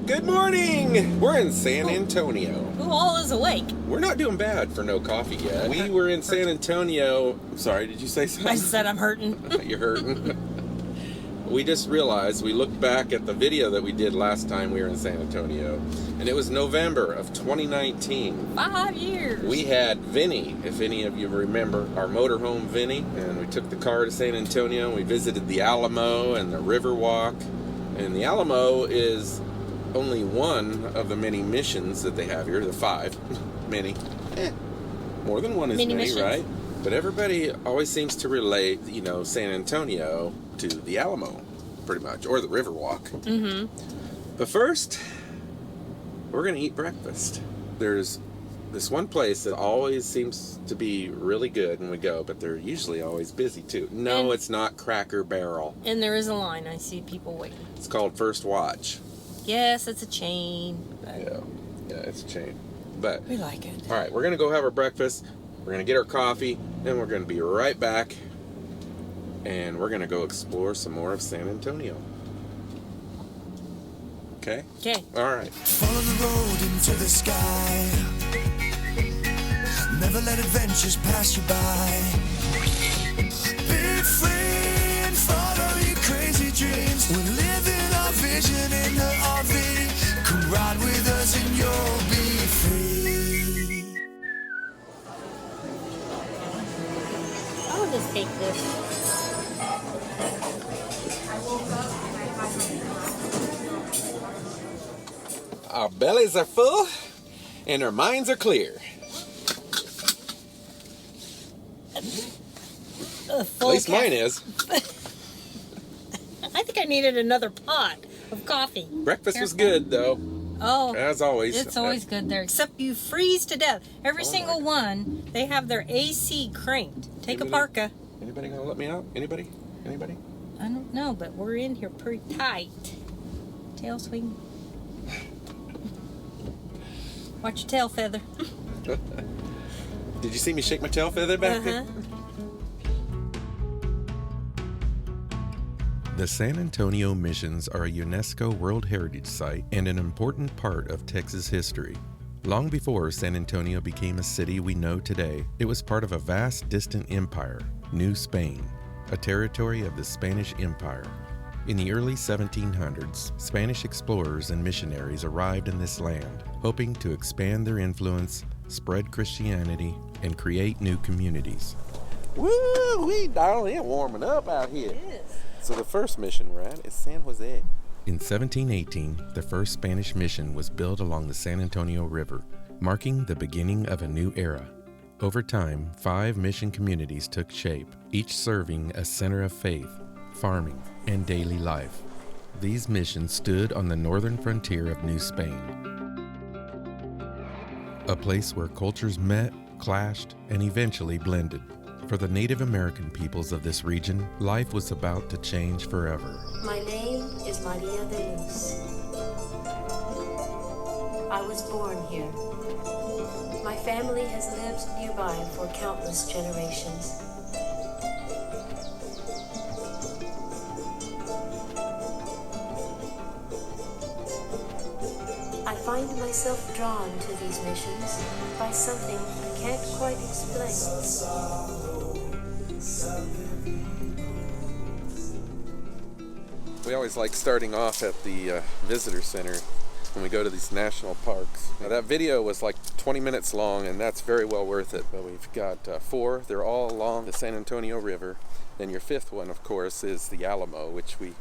Good morning! We're in San Antonio. Who all is awake? We're not doing bad for no coffee yet. We were in San Antonio. Sorry, did you say something? I said I'm hurting. You're hurting. We just realized, we looked back at the video that we did last time we were in San Antonio, and it was November of 2019. 5 years. We had Vinny, if any of you remember, our motorhome Vinny, and we took the car to San Antonio, and we visited the Alamo and the Riverwalk. And the Alamo is only one of the many missions that they have here, the 5. Many. More than one is many, right? But everybody always seems to relate, San Antonio to the Alamo, pretty much, or the Riverwalk. Mm-hmm. But first, we're going to eat breakfast. There's this one place that always seems to be really good when we go, but they're usually always busy too. No, it's not Cracker Barrel. And there is a line. I see people waiting. It's called First Watch. Yes, it's a chain. Yeah, it's a chain. But we like it. All right, we're going to go have our breakfast. We're going to get our coffee. Then we're going to be right back. And we're going to go explore some more of San Antonio. Okay? Okay. All right. Follow the road into the sky. Never let adventures pass you by. Be free and follow your crazy dreams. We're living our vision in the RV. Come ride with us and you'll be free. I'll just take this. Our bellies are full and our minds are clear. At least mine is. I think I needed another pot of coffee. Breakfast was good, though. Oh, as always. It's always good there, except you freeze to death. Every single one, they have their AC cranked. Take a parka. Anybody gonna let me out? Anybody? I don't know, but we're in here pretty tight. Tail swing. Watch your tail feather. Did you see me shake my tail feather back there? The San Antonio Missions are a UNESCO World Heritage Site and an important part of Texas history. Long before San Antonio became a city we know today, it was part of a vast, distant empire, New Spain, a territory of the Spanish Empire. In the early 1700s, Spanish explorers and missionaries arrived in this land, hoping to expand their influence, spread Christianity, and create new communities. Woo-wee, darling, it's warming up out here. It is. So the first mission we're at is San Jose. In 1718, the first Spanish mission was built along the San Antonio River, marking the beginning of a new era. Over time, 5 mission communities took shape, each serving a center of faith, farming, and daily life. These missions stood on the northern frontier of New Spain, a place where cultures met, clashed, and eventually blended. For the Native American peoples of this region, life was about to change forever. My name is Maria de Luz. I was born here. My family has lived nearby for countless generations. I find myself drawn to these missions by something I can't quite explain. We always like starting off at the visitor center when we go to these national parks. Now, that video was like 20 minutes long, and that's very well worth it. But we've got 4. They're all along the San Antonio River. Then your 5th one, of course, is the Alamo, which we,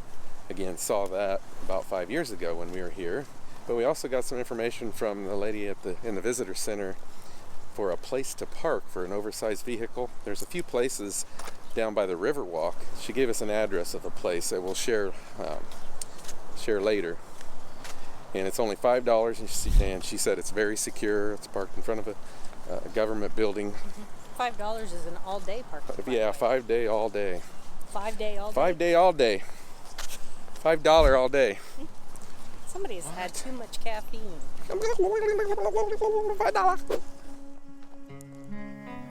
again, saw that about 5 years ago when we were here. But we also got some information from the lady in the visitor center for a place to park for an oversized vehicle. There's a few places down by the Riverwalk. She gave us an address of a place that we'll share later. And it's only $5, and she said it's very secure. It's parked in front of a government building. $5 is an all-day park. Yeah, 5 day all day. 5 day all day? 5 day all day. $5 all day. Somebody has had too much caffeine.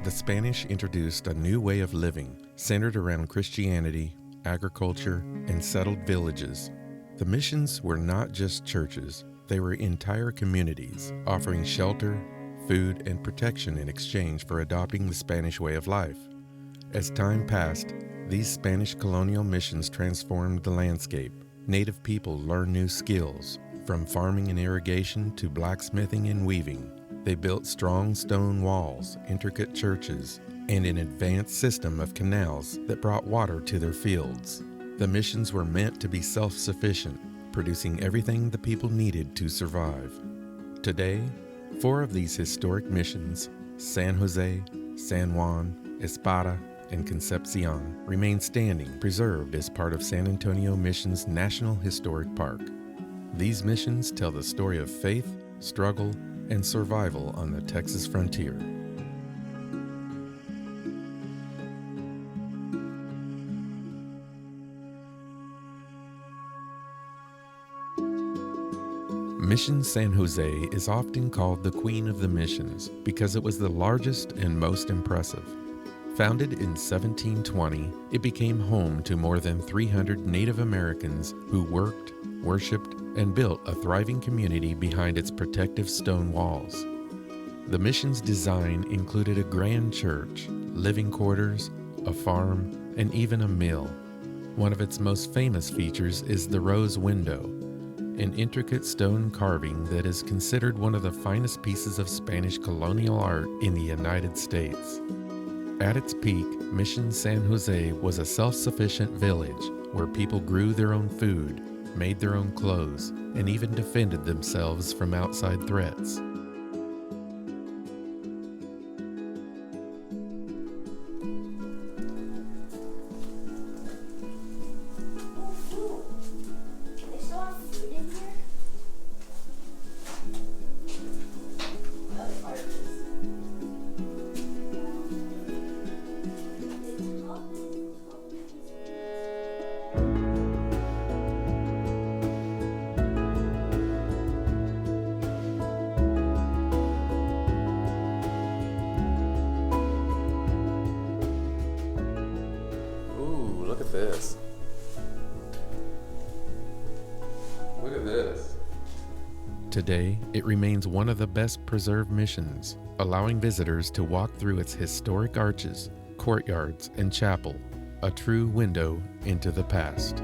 The Spanish introduced a new way of living centered around Christianity, agriculture, and settled villages. The missions were not just churches. they were entire communities offering shelter, food, and protection in exchange for adopting the Spanish way of life. As time passed, these Spanish colonial missions transformed the landscape. Native people learned new skills, from farming and irrigation to blacksmithing and weaving. They built strong stone walls, intricate churches, and an advanced system of canals that brought water to their fields. The missions were meant to be self-sufficient, producing everything the people needed to survive. Today, 4 of these historic missions, San Jose, San Juan, Espada, and Concepción, remain standing, preserved as part of San Antonio Mission's National Historic Park. These missions tell the story of faith, struggle, and survival on the Texas frontier. Mission San Jose is often called the Queen of the Missions because it was the largest and most impressive. Founded in 1720, it became home to more than 300 Native Americans who worked, worshipped, and built a thriving community behind its protective stone walls. The mission's design included a grand church, living quarters, a farm, and even a mill. One of its most famous features is the rose window, an intricate stone carving that is considered one of the finest pieces of Spanish colonial art in the United States. At its peak, Mission San Jose was a self-sufficient village where people grew their own food, made their own clothes, and even defended themselves from outside threats. This. Look at this. Today, it remains one of the best preserved missions, allowing visitors to walk through its historic arches, courtyards, and chapel, a true window into the past.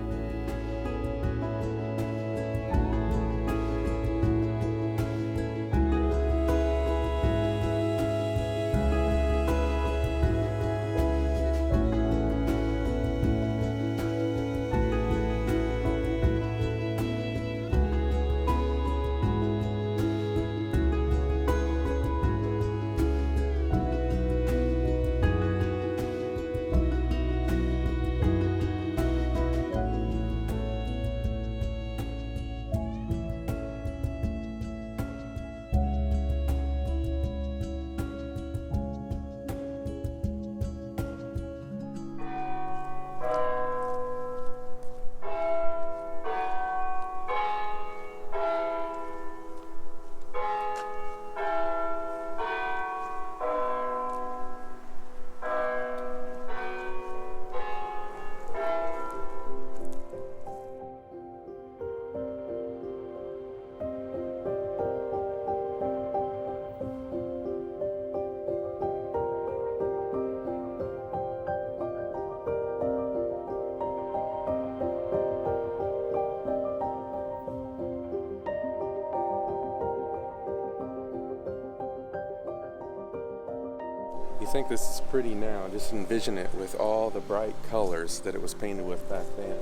You think this is pretty now, just envision it with all the bright colors that it was painted with back then.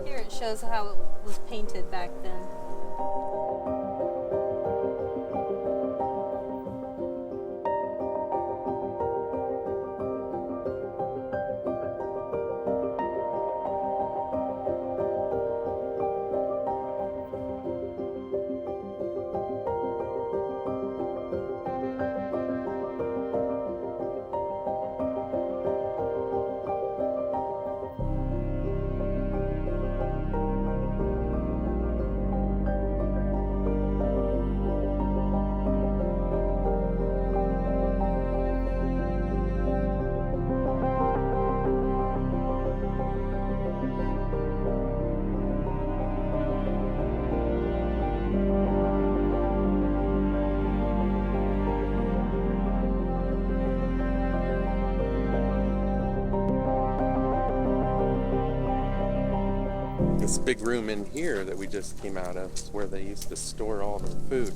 Here it shows how it was painted back then. This big room in here that we just came out of is where they used to store all their food.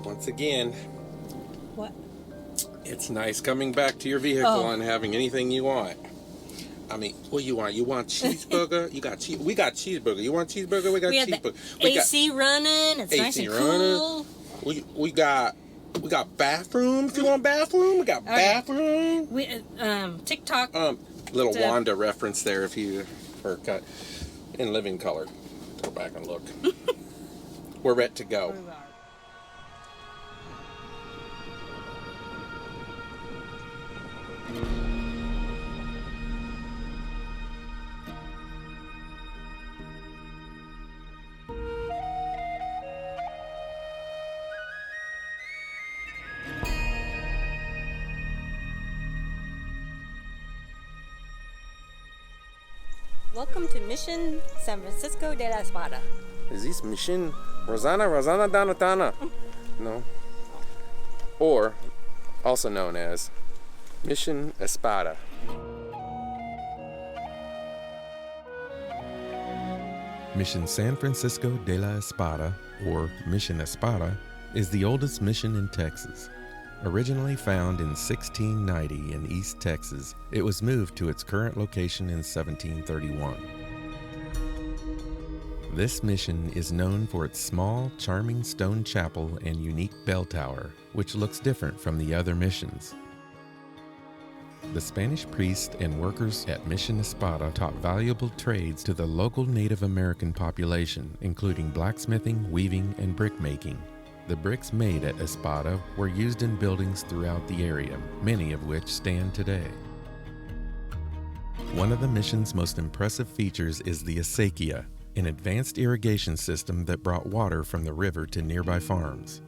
Once again, What? it's nice coming back to your vehicle Oh. and having anything you want. I mean, what you want? You want cheeseburger? You got cheese. We got cheeseburger. You want cheeseburger? We got We had cheeseburger. the AC running. It's nice AC and running. cool. We got bathrooms. You want bathroom? We got bathroom. We TikTok. Little The- Wanda reference there if you were cut in living color. Go back and look. We're ready to go. Welcome to Mission San Francisco de la Espada. Is this Mission Rosana Donatana? No. Or also known as Mission Espada. Mission San Francisco de la Espada, or Mission Espada, is the oldest mission in Texas. Originally found in 1690 in East Texas, it was moved to its current location in 1731. This mission is known for its small, charming stone chapel and unique bell tower, which looks different from the other missions. The Spanish priests and workers at Mission Espada taught valuable trades to the local Native American population, including blacksmithing, weaving, and brickmaking. The bricks made at Espada were used in buildings throughout the area, many of which stand today. One of the mission's most impressive features is the acequia, an advanced irrigation system that brought water from the river to nearby farms.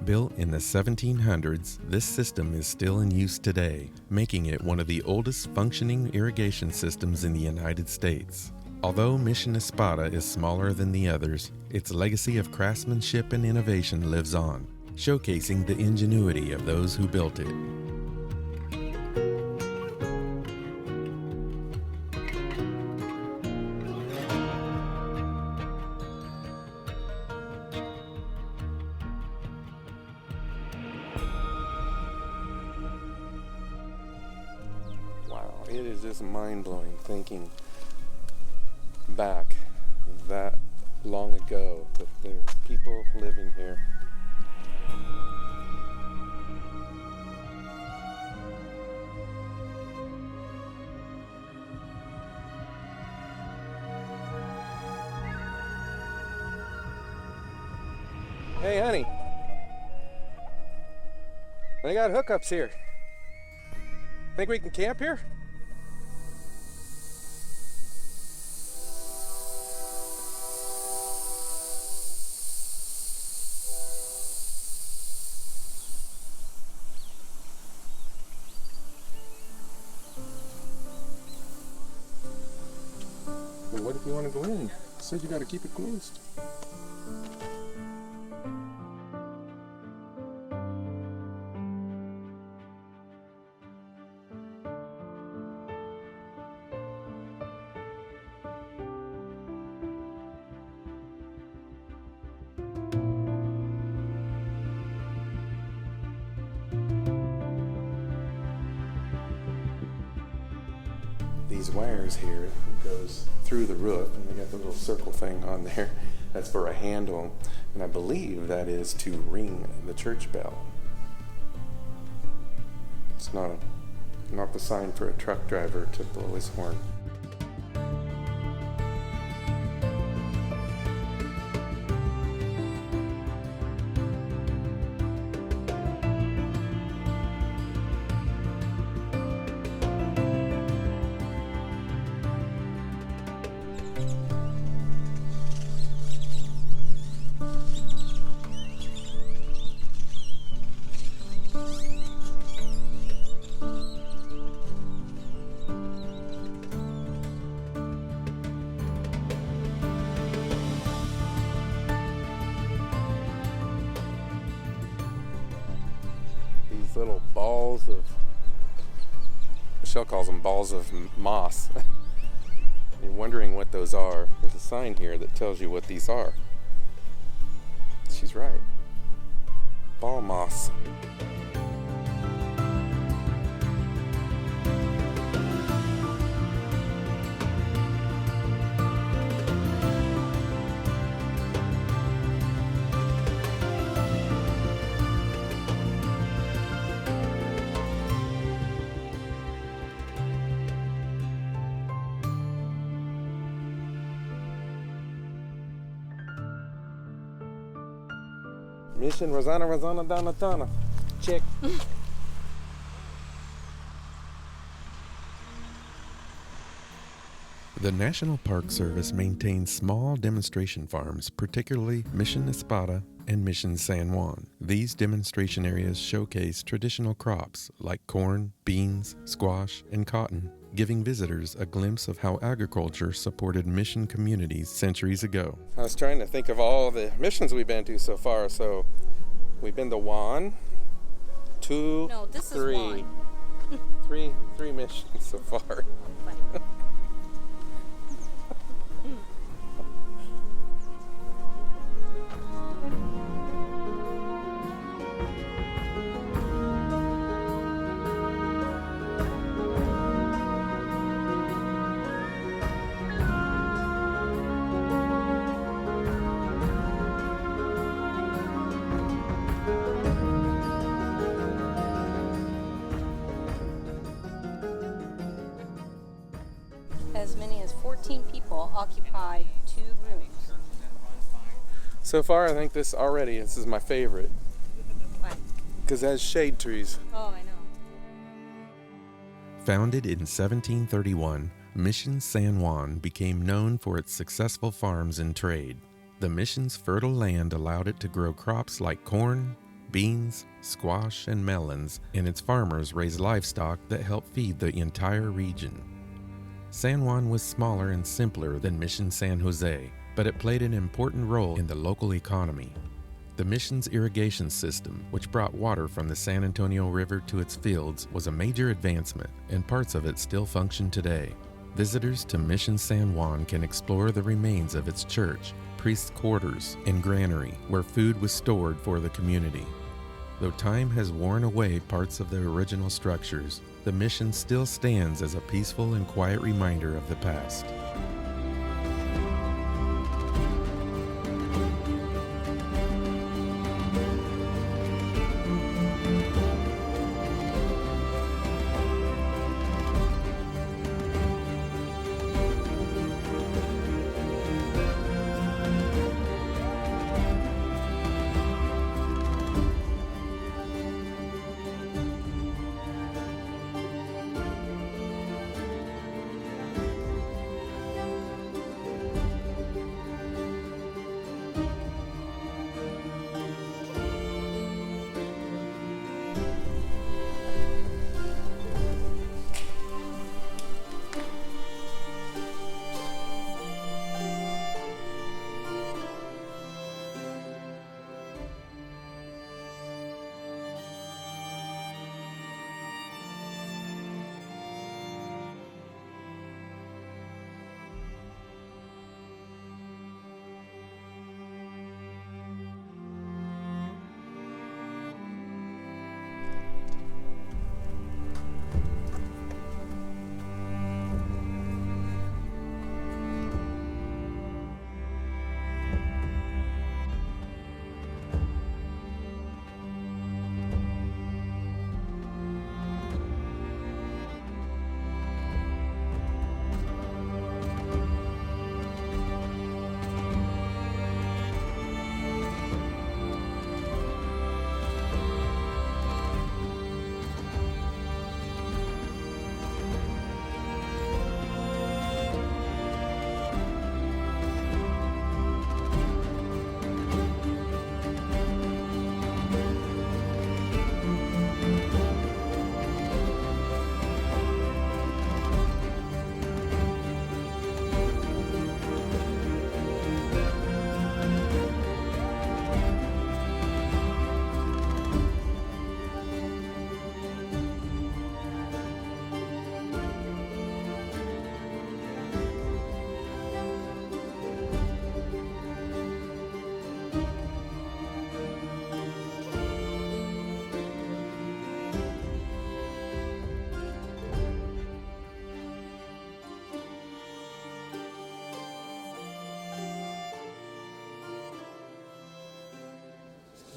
Built in the 1700s, this system is still in use today, making it one of the oldest functioning irrigation systems in the United States. Although Mission Espada is smaller than the others, its legacy of craftsmanship and innovation lives on, showcasing the ingenuity of those who built it. Wow, it is just mind-blowing thinking back that long ago that there's people living here. Hey, honey. They got hookups here. Think we can camp here? Well, what if you want to go in? You said you got to keep it closed. these wires here. It goes through the roof, and they got the little circle thing on there. That's for a handle, and I believe that is to ring the church bell. It's not the sign for a truck driver to blow his horn. Little balls of, Michelle calls them balls of moss. You're wondering what those are. There's a sign here that tells you what these are. She's right. Ball moss. Mission Rosanna. Check. The National Park Service maintains small demonstration farms, particularly Mission Espada and Mission San Juan. These demonstration areas showcase traditional crops like corn, beans, squash, and cotton, giving visitors a glimpse of how agriculture supported mission communities centuries ago. I was trying to think of all the missions we've been to so far. So we've been to Juan, 2, No, this 3. is Juan. three missions so far. As many as 14 people occupied 2 rooms. So far, I think this is my favorite. Why? Because it has shade trees. Oh, I know. Founded in 1731, Mission San Juan became known for its successful farms and trade. The mission's fertile land allowed it to grow crops like corn, beans, squash, and melons, and its farmers raised livestock that helped feed the entire region. San Juan was smaller and simpler than Mission San José, but it played an important role in the local economy. The mission's irrigation system, which brought water from the San Antonio River to its fields, was a major advancement, and parts of it still function today. Visitors to Mission San Juan can explore the remains of its church, priest's quarters, and granary, where food was stored for the community. Though time has worn away parts of the original structures, the mission still stands as a peaceful and quiet reminder of the past.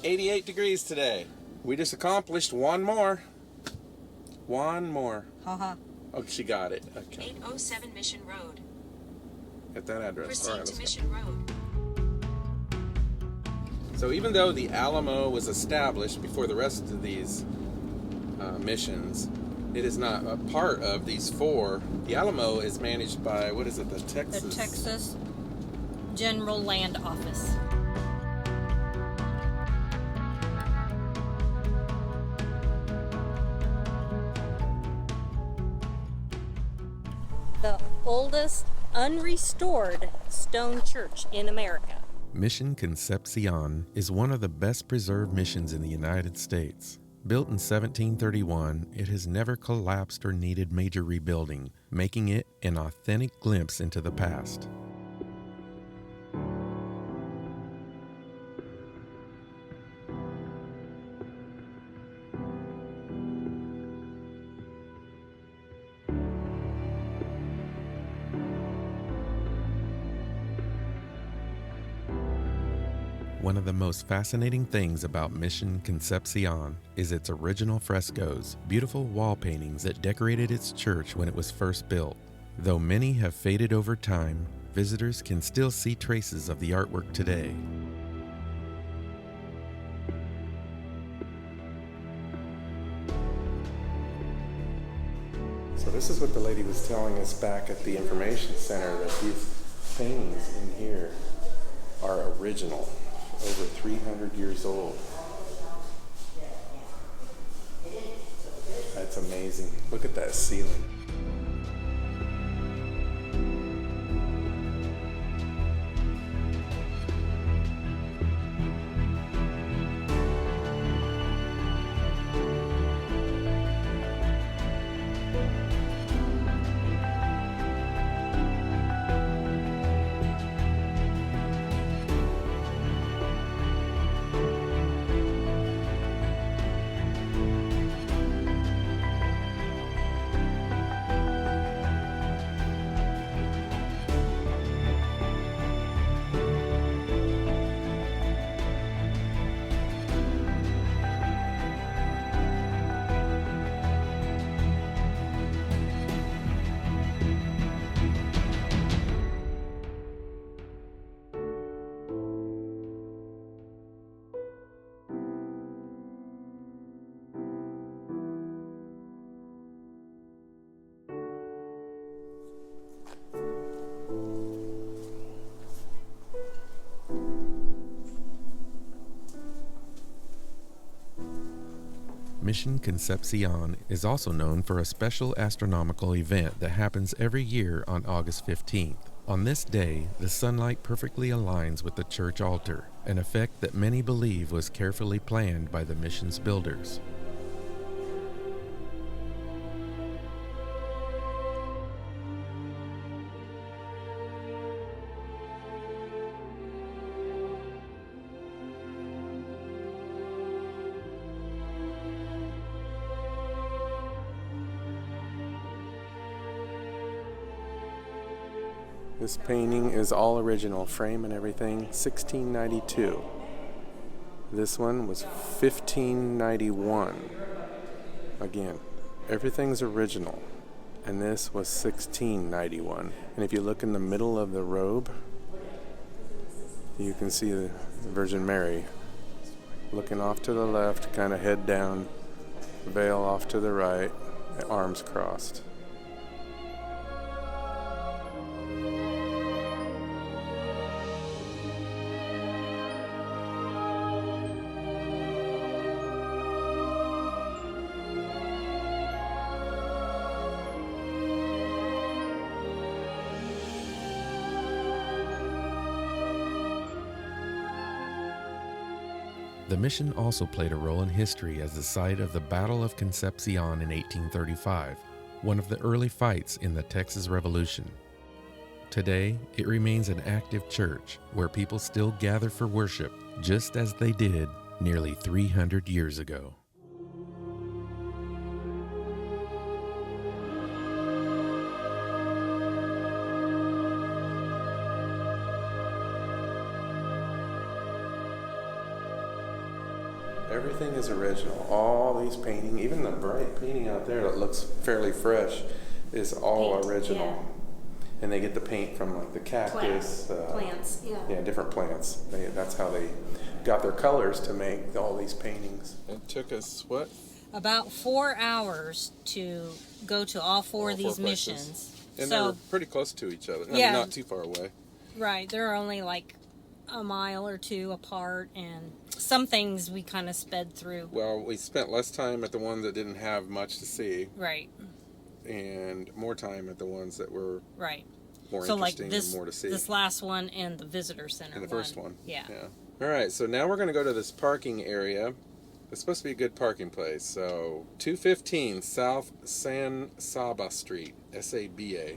88 degrees today. We just accomplished one more. One more. Haha. Oh, she got it. Okay. 807 Mission Road. At that address. Proceed All right, to let's go. Mission Road. So even though the Alamo was established before the rest of these missions, it is not a part of these four. The Alamo is managed by, what is it, the The Texas General Land Office. The oldest unrestored stone church in America. Mission Concepcion is one of the best preserved missions in the United States. Built in 1731, it has never collapsed or needed major rebuilding, making it an authentic glimpse into the past. One of the most fascinating things about Mission Concepcion is its original frescoes, beautiful wall paintings that decorated its church when it was first built. Though many have faded over time, visitors can still see traces of the artwork today. So this is what the lady was telling us back at the information center, that these paintings in here are original, over 300 years old. That's amazing. Look at that ceiling. Mission Concepcion is also known for a special astronomical event that happens every year on August 15th. On this day, the sunlight perfectly aligns with the church altar, an effect that many believe was carefully planned by the mission's builders. This painting is all original, frame and everything, 1692. This one was 1591. Again, everything's original. And this was 1691. And if you look in the middle of the robe, you can see the Virgin Mary looking off to the left, kind of head down, veil off to the right, arms crossed. The mission also played a role in history as the site of the Battle of Concepcion in 1835, one of the early fights in the Texas Revolution. Today, it remains an active church where people still gather for worship, just as they did nearly 300 years ago. Everything is original. All these painting, even the bright painting out there that looks fairly fresh, is all Paint, original. yeah. And they get the paint from like the cactus. Plants, yeah. Yeah, different plants. That's how they got their colors to make all these paintings. It took us, what? About 4 hours to go to all four of these missions. And so, they were pretty close to each other. I Yeah. mean, not too far away. right, they're only like a mile or two apart, and some things we kind of sped through. Well, we spent less time at the one that didn't have much to see, Right, and more time at the ones that were right. more So like interesting this, and more to see. this last one and the visitor center. And the first one. Yeah. All right, so now we're going to go to this parking area. It's supposed to be a good parking place. So 215 South San Saba Street, S-A-B-A.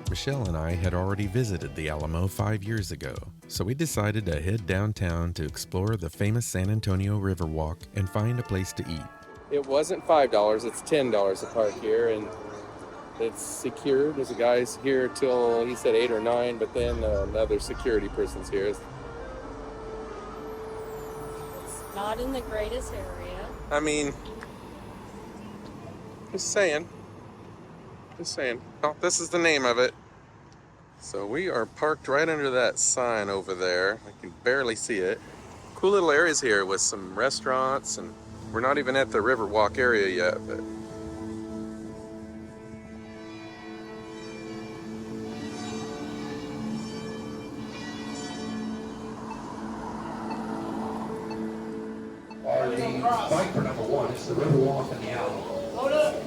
Michelle and I had already visited the Alamo 5 years ago, so we decided to head downtown to explore the famous San Antonio Riverwalk and find a place to eat. It wasn't $5, it's $10 to park here, and it's secured. There's a guy's here till, he said 8 or 9, but then another security person's here. It's not in the greatest area. I mean, just saying. Oh, this is the name of it. So we are parked right under that sign over there. I can barely see it. Cool little areas here with some restaurants, and we're not even at the Riverwalk area yet, but Fight for number one. It's the Riverwalk and the Alamo.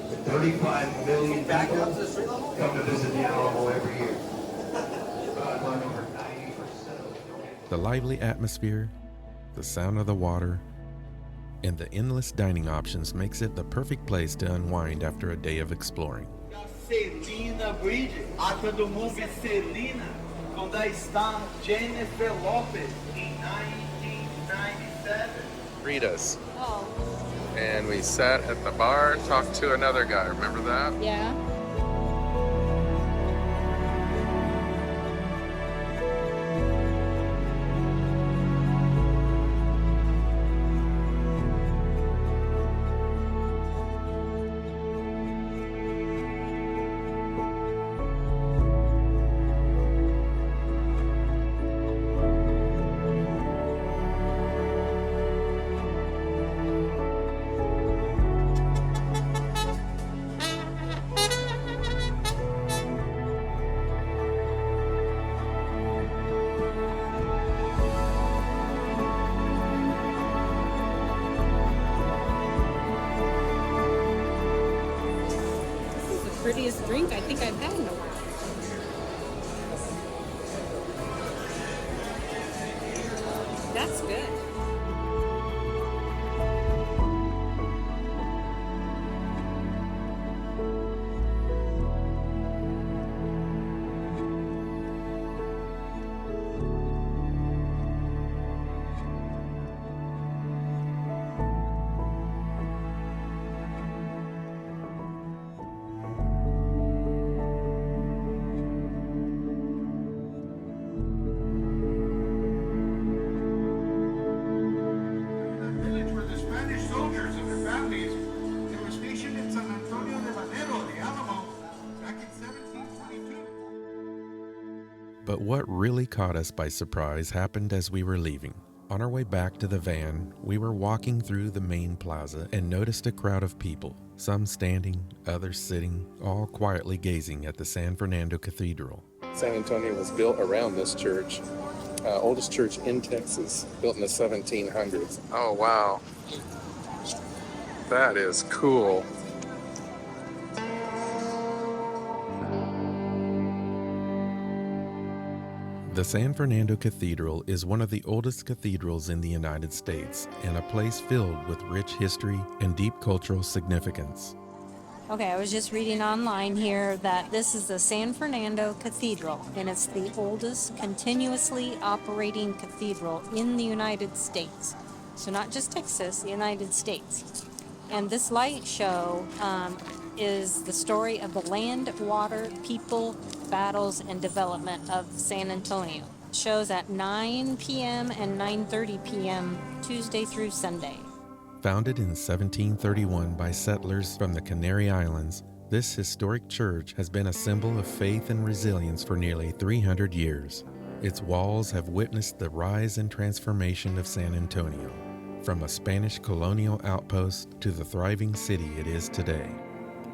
With 35 million people come to visit the Alamo every year. Over 90%. The lively atmosphere, the sound of the water, and the endless dining options makes it the perfect place to unwind after a day of exploring. Celina Bridge, ata do movie Celina, quando está Jennifer Lopez in 1997. greet us. Oh. And we sat at the bar, talked to another guy. Remember that? Yeah. Prettiest drink I think I've had in a while. That's good. Village where the Spanish soldiers and their families, they were stationed in San Antonio Riverwalk, the Alamo, back in 1722. But what really caught us by surprise happened as we were leaving. On our way back to the van, we were walking through the main plaza and noticed a crowd of people, some standing, others sitting, all quietly gazing at the San Fernando Cathedral. San Antonio was built around this church. Oldest church in Texas, built in the 1700s. Oh, wow. That is cool. The San Fernando Cathedral is one of the oldest cathedrals in the United States and a place filled with rich history and deep cultural significance. Okay, I was just reading online here that this is the San Fernando Cathedral, and it's the oldest continuously operating cathedral in the United States. So not just Texas, the United States. And this light show is the story of the land, water, people, battles, and development of San Antonio. Shows at 9 p.m. and 9:30 p.m. Tuesday through Sunday. Founded in 1731 by settlers from the Canary Islands, this historic church has been a symbol of faith and resilience for nearly 300 years. Its walls have witnessed the rise and transformation of San Antonio, from a Spanish colonial outpost to the thriving city it is today.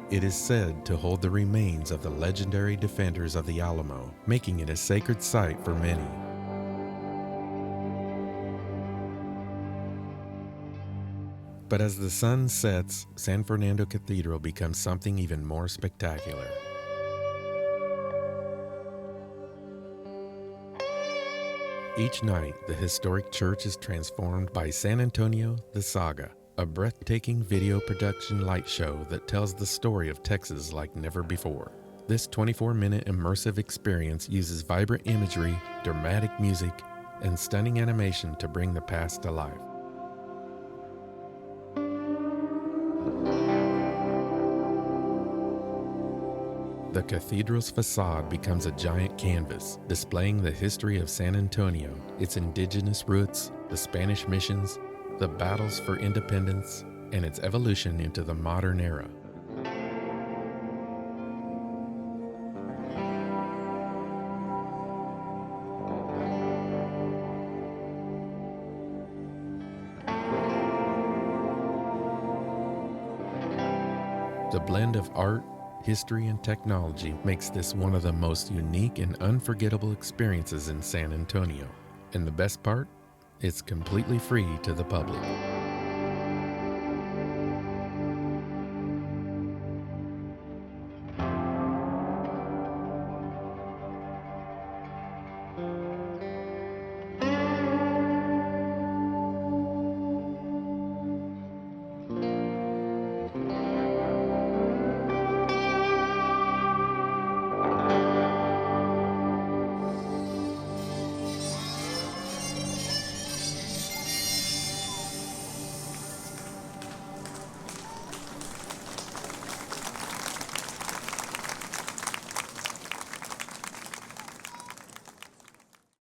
It is said to hold the remains of the legendary defenders of the Alamo, making it a sacred site for many. But as the sun sets, San Fernando Cathedral becomes something even more spectacular. Each night, the historic church is transformed by San Antonio, the Saga, a breathtaking video production light show that tells the story of Texas like never before. This 24-minute immersive experience uses vibrant imagery, dramatic music, and stunning animation to bring the past to life. The cathedral's facade becomes a giant canvas, displaying the history of San Antonio, its indigenous roots, the Spanish missions, the battles for independence, and its evolution into the modern era. The blend of art, history, and technology makes this one of the most unique and unforgettable experiences in San Antonio. And the best part? It's completely free to the public.